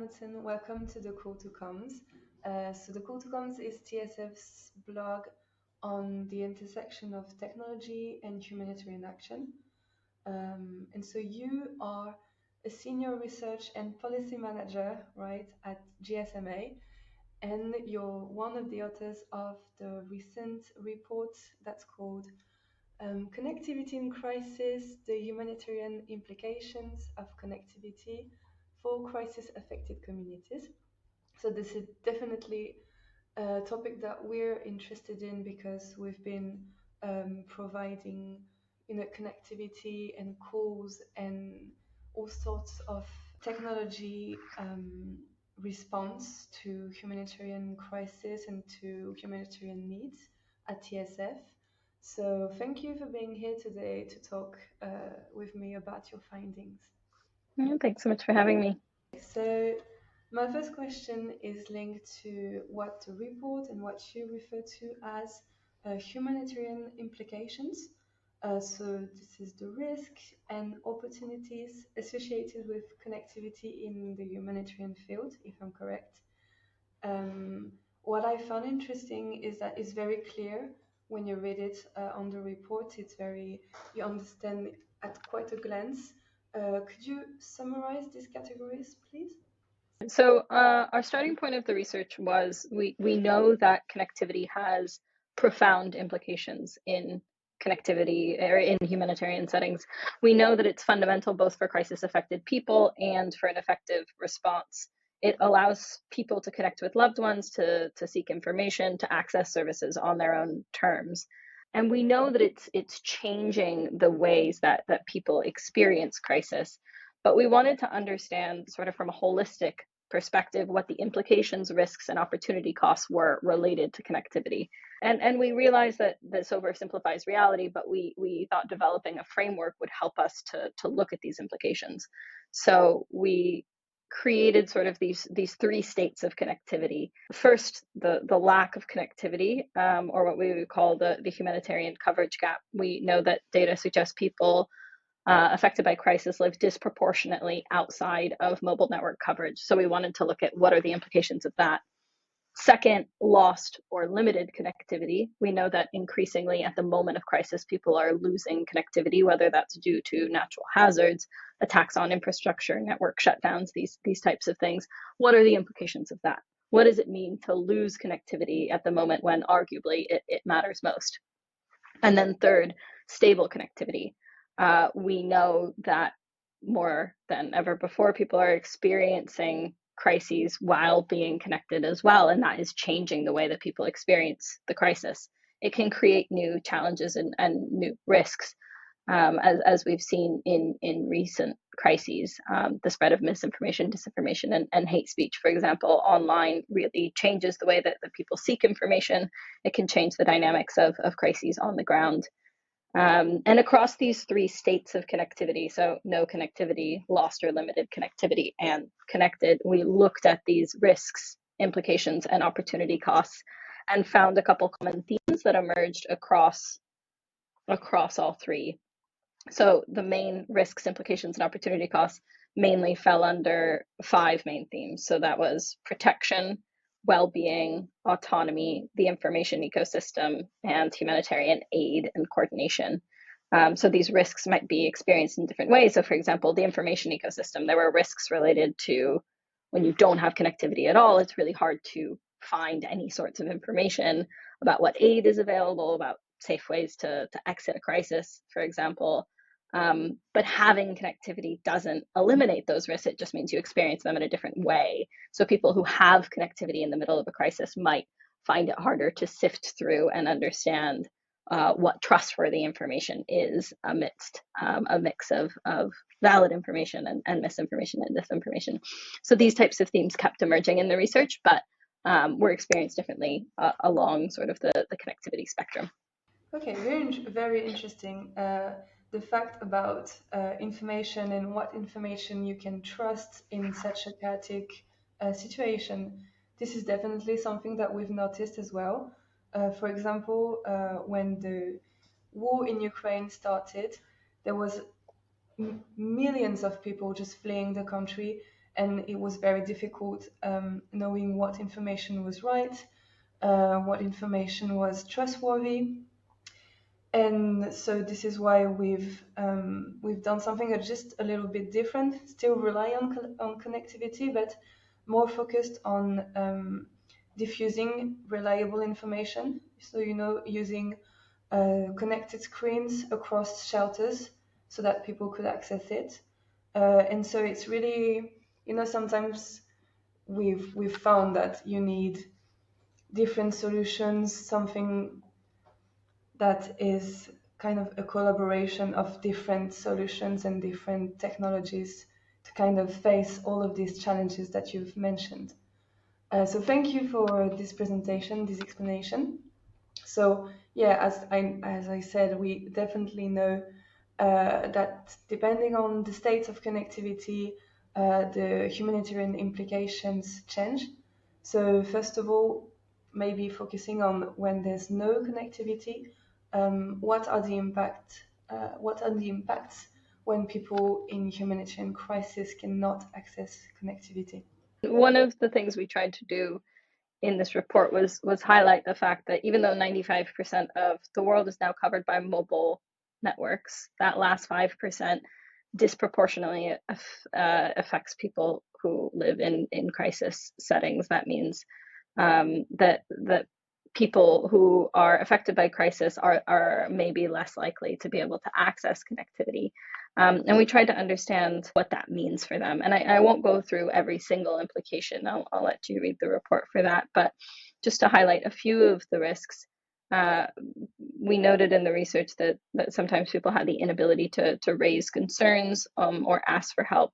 Hamilton. Welcome to the Call to Coms. So the Call to Coms is TSF's blog on the intersection of technology and humanitarian action. And so you are a senior research and policy manager, right, at GSMA, and you're one of the authors of the recent report that's called Connectivity in Crisis, the Humanitarian Implications of Connectivity for Crisis-Affected Communities. So this is definitely a topic that we're interested in because we've been providing, connectivity and calls and all sorts of technology response to humanitarian crisis and to humanitarian needs at TSF. So thank you for being here today to talk with me about your findings. Thanks so much for having me. So my first question is linked to what the report and what you refer to as humanitarian implications. So this is the risk and opportunities associated with connectivity in the humanitarian field, if I'm correct. What I found interesting is that it's very clear when you read it on the report. You understand at quite a glance. Could you summarize these categories, please? So our starting point of the research was we know that connectivity has profound implications in connectivity or in humanitarian settings. We know that it's fundamental both for crisis affected people and for an effective response. It allows people to connect with loved ones, to seek information, to access services on their own terms. And we know that it's changing the ways that people experience crisis. But we wanted to understand, sort of from a holistic perspective, what the implications, risks, and opportunity costs were related to connectivity. And we realized that this oversimplifies reality, but we thought developing a framework would help us to look at these implications. So we created sort of these three states of connectivity. First, the lack of connectivity, or what we would call the humanitarian coverage gap. We know that data suggests people affected by crisis live disproportionately outside of mobile network coverage. So we wanted to look at what are the implications of that. Second, lost or limited connectivity. We know that increasingly at the moment of crisis, people are losing connectivity, whether that's due to natural hazards, attacks on infrastructure, network shutdowns, these types of things. What are the implications of that? What does it mean to lose connectivity at the moment when arguably it matters most? And then third, stable connectivity. We know that more than ever before, people are experiencing crises while being connected as well, and that is changing the way that people experience the crisis. It can create new challenges and new risks, as we've seen in recent crises. The spread of misinformation, disinformation, and hate speech, for example, online really changes the way that people seek information. It can change the dynamics of crises on the ground. And across these three states of connectivity, so no connectivity, lost or limited connectivity, and connected, we looked at these risks, implications, and opportunity costs, and found a couple common themes that emerged across all three. So the main risks, implications, and opportunity costs mainly fell under five main themes. So that was protection, well-being, autonomy, the information ecosystem, and humanitarian aid and coordination. So these risks might be experienced in different ways. So for example, the information ecosystem, there were risks related to when you don't have connectivity at all, it's really hard to find any sorts of information about what aid is available, about safe ways to exit a crisis, for example. But having connectivity doesn't eliminate those risks. It just means you experience them in a different way. So people who have connectivity in the middle of a crisis might find it harder to sift through and understand what trustworthy information is amidst a mix of valid information and misinformation and disinformation. So these types of themes kept emerging in the research, but were experienced differently along sort of the connectivity spectrum. Okay, very interesting. The fact about information and what information you can trust in such a chaotic situation. This is definitely something that we've noticed as well. For example, when the war in Ukraine started, there was millions of people just fleeing the country, and it was very difficult knowing what information was right, what information was trustworthy. And so this is why we've done something that's just a little bit different. Still rely on connectivity, but more focused on diffusing reliable information. So using connected screens across shelters so that people could access it. And so it's really, sometimes we've found that you need different solutions, something that is kind of a collaboration of different solutions and different technologies to kind of face all of these challenges that you've mentioned. So thank you for this presentation, this explanation. So yeah, as I said, we definitely know that depending on the state of connectivity, the humanitarian implications change. So first of all, maybe focusing on when there's no connectivity, what are the impacts when people in humanitarian crisis cannot access connectivity? One of the things we tried to do in this report was highlight the fact that even though 95% of the world is now covered by mobile networks, that last 5% disproportionately affects people who live in crisis settings. That means that people who are affected by crisis are maybe less likely to be able to access connectivity. And we tried to understand what that means for them. And I won't go through every single implication. I'll let you read the report for that. But just to highlight a few of the risks, we noted in the research that sometimes people had the inability to raise concerns or ask for help.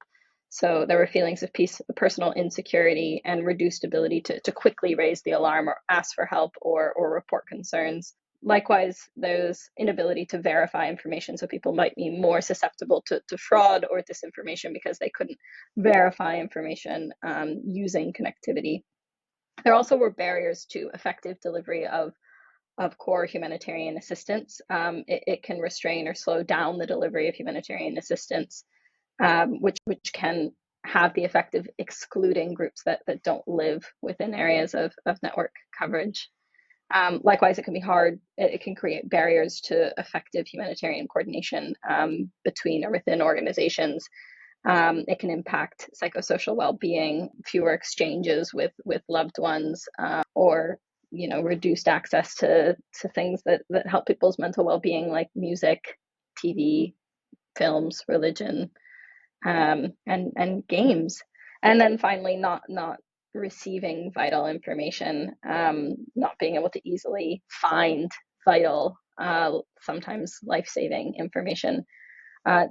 So there were feelings of personal insecurity and reduced ability to quickly raise the alarm or ask for help or report concerns. Likewise, there's inability to verify information. So people might be more susceptible to fraud or disinformation because they couldn't verify information using connectivity. There also were barriers to effective delivery of core humanitarian assistance. It can restrain or slow down the delivery of humanitarian assistance, which can have the effect of excluding groups that don't live within areas of network coverage. Likewise, it can be hard. It can create barriers to effective humanitarian coordination between or within organizations. It can impact psychosocial well-being, fewer exchanges with loved ones, or reduced access to things that help people's mental well-being, like music, TV, films, religion, and games. And then finally, not receiving vital information, not being able to easily find vital, sometimes life-saving information.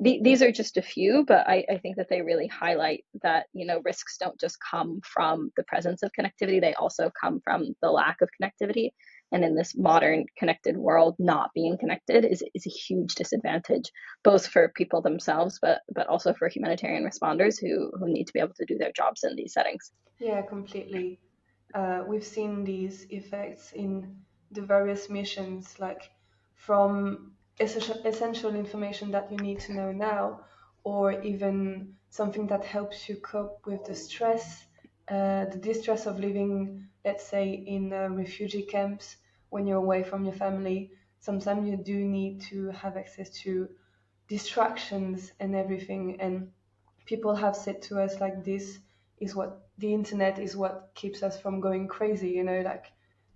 These are just a few, but I think that they really highlight that risks don't just come from the presence of connectivity; they also come from the lack of connectivity. And in this modern connected world, not being connected is a huge disadvantage, both for people themselves, but also for humanitarian responders who need to be able to do their jobs in these settings. Yeah, completely. We've seen these effects in the various missions, like from essential information that you need to know now, or even something that helps you cope with the stress, the distress of living, let's say, in refugee camps when you're away from your family. Sometimes you do need to have access to distractions and everything. And people have said to us, like, this is what the internet is what keeps us from going crazy, like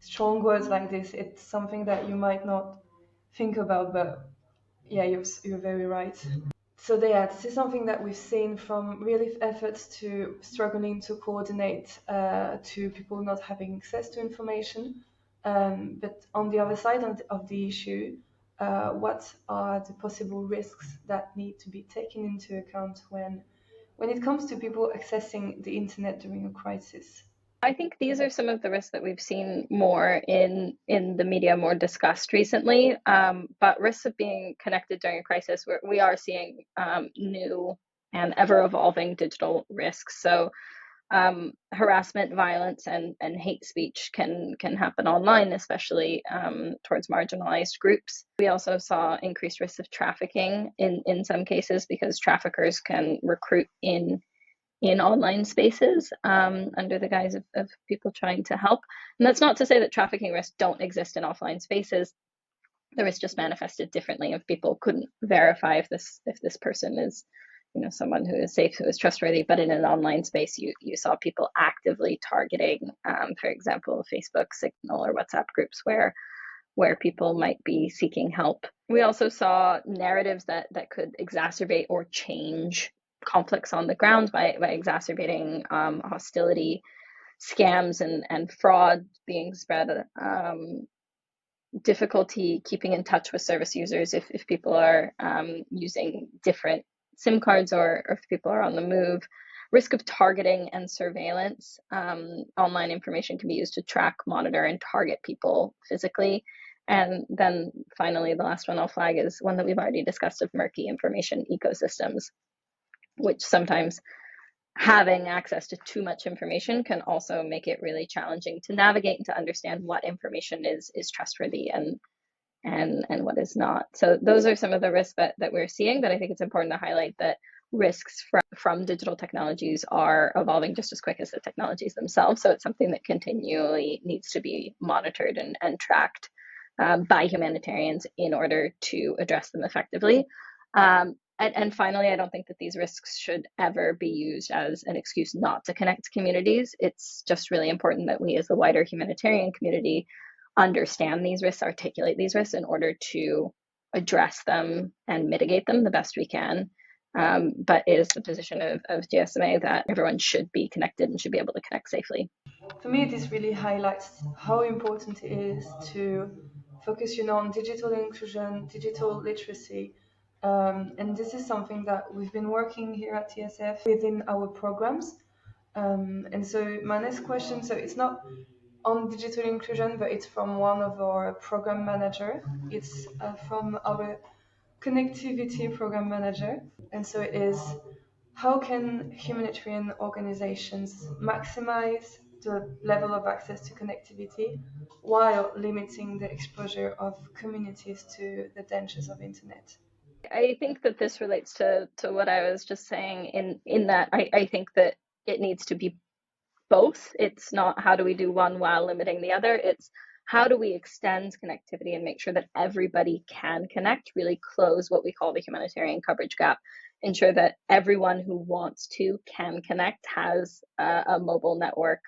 strong words like this. It's something that you might not think about, but yeah, you're very right. So yeah, this is something that we've seen from relief efforts to struggling to coordinate, to people not having access to information. But on the other side of the issue, what are the possible risks that need to be taken into account when it comes to people accessing the internet during a crisis? I think these are some of the risks that we've seen more in the media, more discussed recently. But risks of being connected during a crisis, we are seeing new and ever evolving digital risks. So harassment, violence, and hate speech can happen online, especially towards marginalized groups. We also saw increased risks of trafficking in some cases, because traffickers can recruit in in online spaces under the guise of people trying to help. And that's not to say that trafficking risks don't exist in offline spaces. The risk just manifested differently if people couldn't verify if this person is, someone who is safe, who is trustworthy. But in an online space, you saw people actively targeting, for example, Facebook, Signal, or WhatsApp groups where people might be seeking help. We also saw narratives that could exacerbate or change conflicts on the ground by exacerbating hostility, scams, and fraud being spread, difficulty keeping in touch with service users if people are using different SIM cards, or if people are on the move. Risk of targeting and surveillance. Online information can be used to track, monitor, and target people physically. And then finally, the last one I'll flag is one that we've already discussed, of murky information ecosystems, which sometimes having access to too much information can also make it really challenging to navigate and to understand what information is trustworthy and what is not. So those are some of the risks that we're seeing, but I think it's important to highlight that risks from digital technologies are evolving just as quick as the technologies themselves. So it's something that continually needs to be monitored and tracked by humanitarians in order to address them effectively. And finally, I don't think that these risks should ever be used as an excuse not to connect communities. It's just really important that we, as the wider humanitarian community, understand these risks, articulate these risks in order to address them and mitigate them the best we can. But it is the position of GSMA that everyone should be connected and should be able to connect safely. For me, this really highlights how important it is to focus, on digital inclusion, digital literacy. And this is something that we've been working here at TSF within our programs. And so my next question, so it's not on digital inclusion, but it's from one of our program manager. It's from our connectivity program manager. And so it is, how can humanitarian organizations maximize the level of access to connectivity while limiting the exposure of communities to the dangers of internet? I think that this relates to what I was just saying, in that I think that it needs to be both. It's not how do we do one while limiting the other. It's how do we extend connectivity and make sure that everybody can connect, really close what we call the humanitarian coverage gap, ensure that everyone who wants to can connect, has a mobile network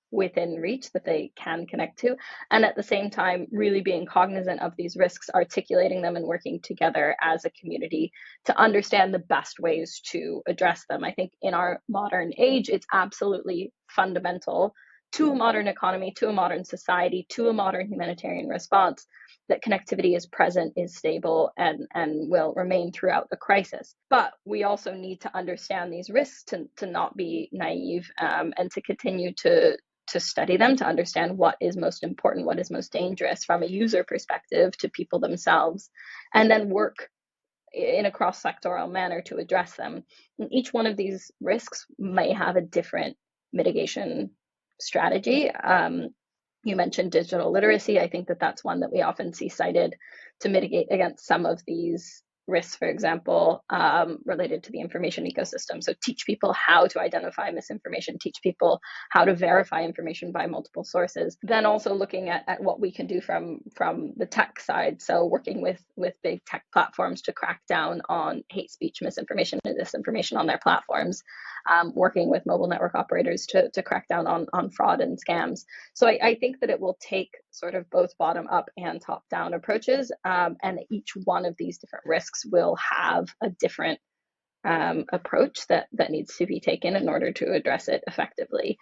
within reach that they can connect to, and at the same time really being cognizant of these risks, articulating them, and working together as a community to understand the best ways to address them. I think in our modern age, it's absolutely fundamental to a modern economy, to a modern society, to a modern humanitarian response that connectivity is present, is stable, and will remain throughout the crisis. But we also need to understand these risks to not be naive, and to continue to study them, to understand what is most important, what is most dangerous from a user perspective to people themselves, and then work in a cross-sectoral manner to address them. And each one of these risks may have a different mitigation strategy. You mentioned digital literacy. I think that that's one that we often see cited to mitigate against some of these risks, for example, related to the information ecosystem. So teach people how to identify misinformation, teach people how to verify information by multiple sources. Then also looking at what we can do from the tech side. So working with big tech platforms to crack down on hate speech, misinformation, and disinformation on their platforms. Working with mobile network operators to crack down on fraud and scams. So I think that it will take sort of both bottom up and top down approaches, and each one of these different risks will have a different approach that needs to be taken in order to address it effectively.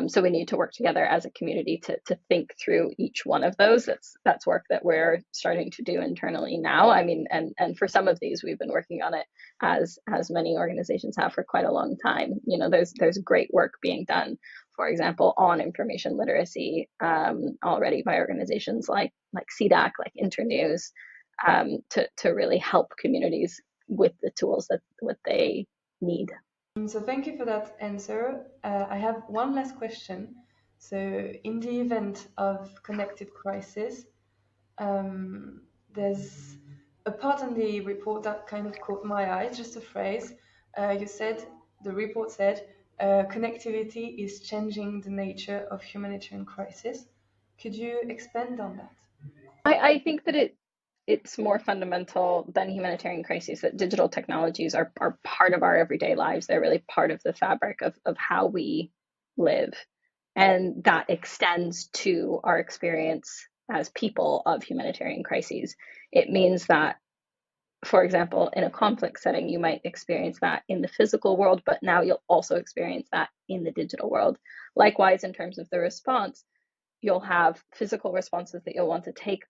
So we need to work together as a community to think through each one of those. That's work that we're starting to do internally now. I mean, and for some of these, we've been working on it as many organizations have for quite a long time. There's great work being done, for example, on information literacy already by organizations like CDAC, like Internews, to really help communities with the tools that what they need. So thank you for that answer. I have one last question. So in the event of connected crisis, there's a part in the report that kind of caught my eye, just a phrase. The report said, connectivity is changing the nature of humanitarian crisis. Could you expand on that? I think that it's more fundamental than humanitarian crises that digital technologies are part of our everyday lives. They're really part of the fabric of how we live. And that extends to our experience as people of humanitarian crises. It means that, for example, in a conflict setting, you might experience that in the physical world, but now you'll also experience that in the digital world. Likewise, in terms of the response, you'll have physical responses that you'll want to take,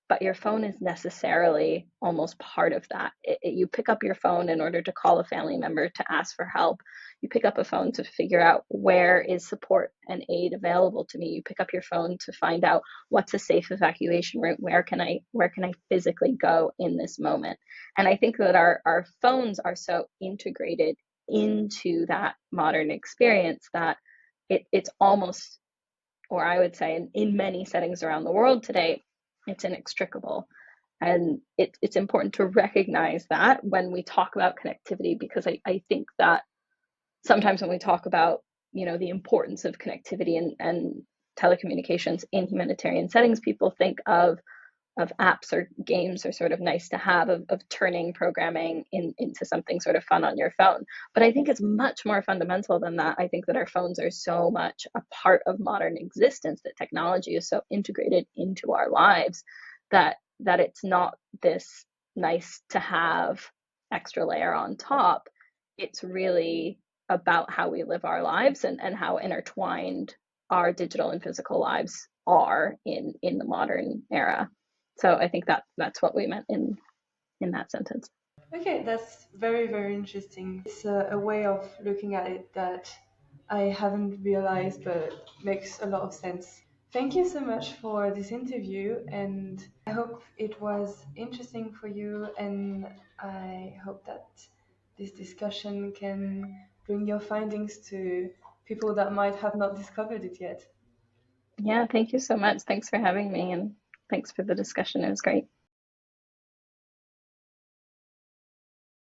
but your phone is necessarily almost part of that. You pick up your phone in order to call a family member to ask for help. You pick up a phone to figure out where is support and aid available to me. You pick up your phone to find out what's a safe evacuation route. Where can I physically go in this moment? And I think that our phones are so integrated into that modern experience that it's almost, or I would say in many settings around the world today, it's inextricable. And it's important to recognize that when we talk about connectivity, because I think that sometimes when we talk about, the importance of connectivity and telecommunications in humanitarian settings, people think of apps or games are sort of nice to have, of turning programming into something sort of fun on your phone. But I think it's much more fundamental than that. I think that our phones are so much a part of modern existence, that technology is so integrated into our lives that it's not this nice to have extra layer on top. It's really about how we live our lives, and how intertwined our digital and physical lives are in the modern era. So I think that's what we meant in that sentence. Okay, that's very, very interesting. It's a way of looking at it that I haven't realized, but makes a lot of sense. Thank you so much for this interview, and I hope it was interesting for you, and I hope that this discussion can bring your findings to people that might have not discovered it yet. Yeah, thank you so much. Thanks for having me, and thanks for the discussion. It was great.